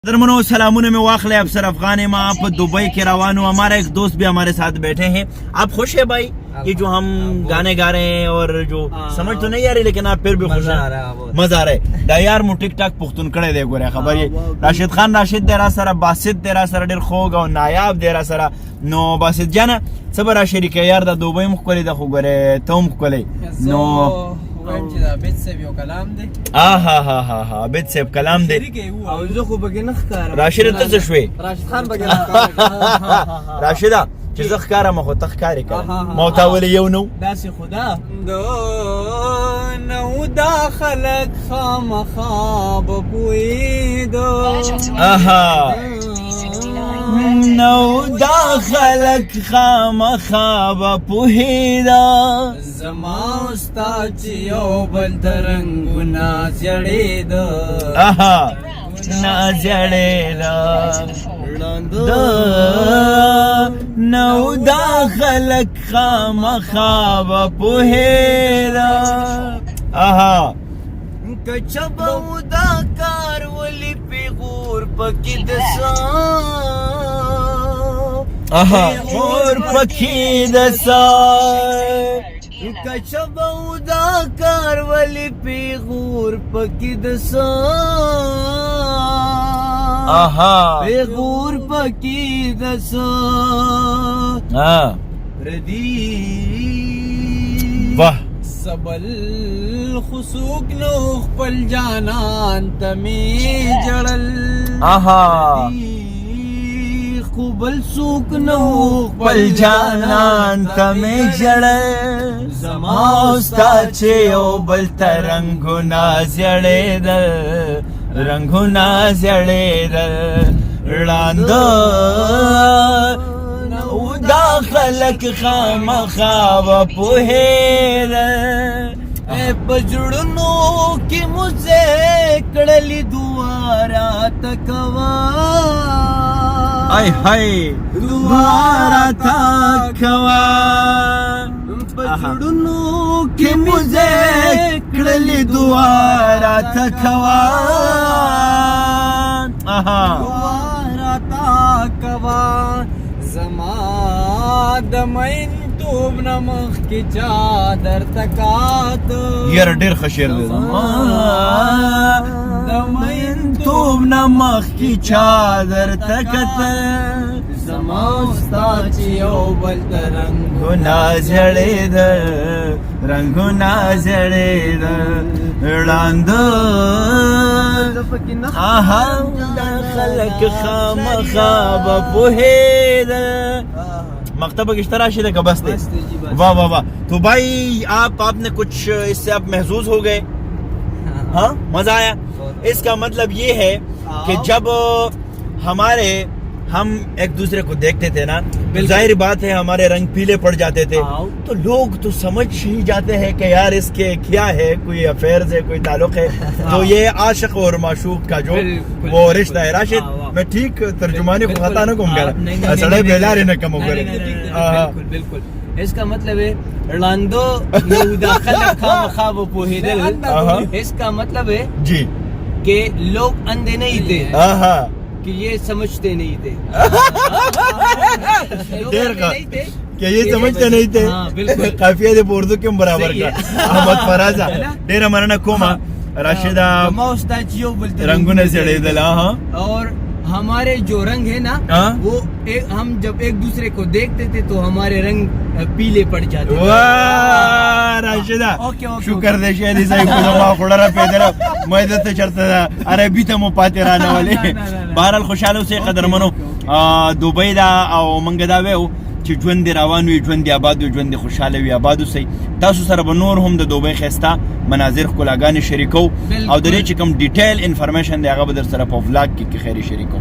दरमनो सलामुन में वाखले अफसर अफगान में आप दुबई के रवान हूँ। हमारा एक दोस्त भी हमारे साथ बैठे हैं। आप खुश है भाई कि जो हम गाने गा रहे हैं और जो समझ तो नहीं आ रही लेकिन आप फिर भी खुश हैं? मजा आ रहा है। डायार मु टिक टाक पुख्तुन कड़े देखो रे खबर ये राशिद खान राशिद तेरा सरा बासित तेरा सरा डेर खोग और नायाब तेरा सरा नो बासित जाना सब राशिद के यार दा दुबई मुखले दा खुगरे तुम मुखले नो بیت سیب یو کلام دی ها بیت سیب کلام دی او زه خو بګی نه ښکارم راشد ته څه شوي راشد خان بګی نه ښکارم راشد چې زه ښکارم خو ته ښکارې کړه ما ته ولې یو نو داسې خدا نو دا خلک خامخا به پوهېدو نو دا خلق خامخا به پوهېده زما ستا چې یو بل ته رنګونه زیړېده نه زیړېده نو دا خلق خامخا به پوهېده که چبو دا کار ولی پیغور پکی دسا پیغور پکی دسا که چبو دا کار ولی پیغور پکی دسا پیغور پکی دسا ردی واہ سبل خسوک نو خپل جانان تمی جړل خپل سوک نو خپل جانان تمی جړل زما ستا چې یو بل ته رنګونه زیړېدل رنګونه زیړېدل ړانده دا خلق خامخا به پوهېده پجړونو کې مزه کړلې دعا راته کوه ای هی دعا راته کوه پجړونو کې مزه کړلې دعا راته کوه دعا راته کوه زما د مین توب نمخ کی چادر تکات یار ډیر خشیر دی د مین توب نمخ کی چادر تکات زما ستا چې یو بل رنګونه زیړېدل رنګونه زیړېدل ړانده دا خلق خامخا به پوهېده مکتب کی طرح شده کا بس واہ واہ واہ تو بھائی آپ نے کچھ اس سے آپ محظوظ ہو گئے ہاں مزہ آیا اس کا مطلب یہ ہے کہ جب ہم ایک دوسرے کو دیکھتے تھے نا ظاہر بات ہے ہمارے رنگ پیلے پڑ جاتے تھے تو لوگ تو سمجھ ہی جاتے ہیں کہ یار اس کے کیا ہے کوئی افیئرز ہے کوئی تعلق ہے تو یہ عاشق اور معشوق کا جو وہ رشتہ ہے راشد میں ٹھیک ترجمانی کو خطا نہ کہوں گا سڑے بیدار نہ کم کرے بالکل بالکل اس کا مطلب ہے لاندو نو داخل خامخا وہ پوہیدل اس کا مطلب ہے جی کہ لوگ اندھے نہیں تھے کہ یہ سمجھتے نہیں تھے کہ یہ سمجھتے نہیں تھے قافیہ دے اردو کیوں برابر کا احمد فرازہ ډیر مننه کوم راشدہ رنگونه زیړېدل اور ہمارے جو رنگ ہے نا وہ ہم جب ایک دوسرے کو دیکھتے تھے تو ہمارے رنگ پیلے پڑ جاتے تھے راشدہ شکر دے شهدي صاحب کو ما خړره پیدره مې دته چرته عربي ته مو پاتې رانه ولې بهرال خوشاله اوسې قدرمنو دوبۍ دا او منګ دا وو چې ژوند روان وي ژوند آباد وي ژوند خوشاله وي آباد اوسئ تاسو سره به نور هم د دوبۍ ښایسته مناظر ښکلاګانې شریکو او د دې چې کوم ډیټیل انفارمیشن دی هغه به در سره په ولاګ کې خیري شریکو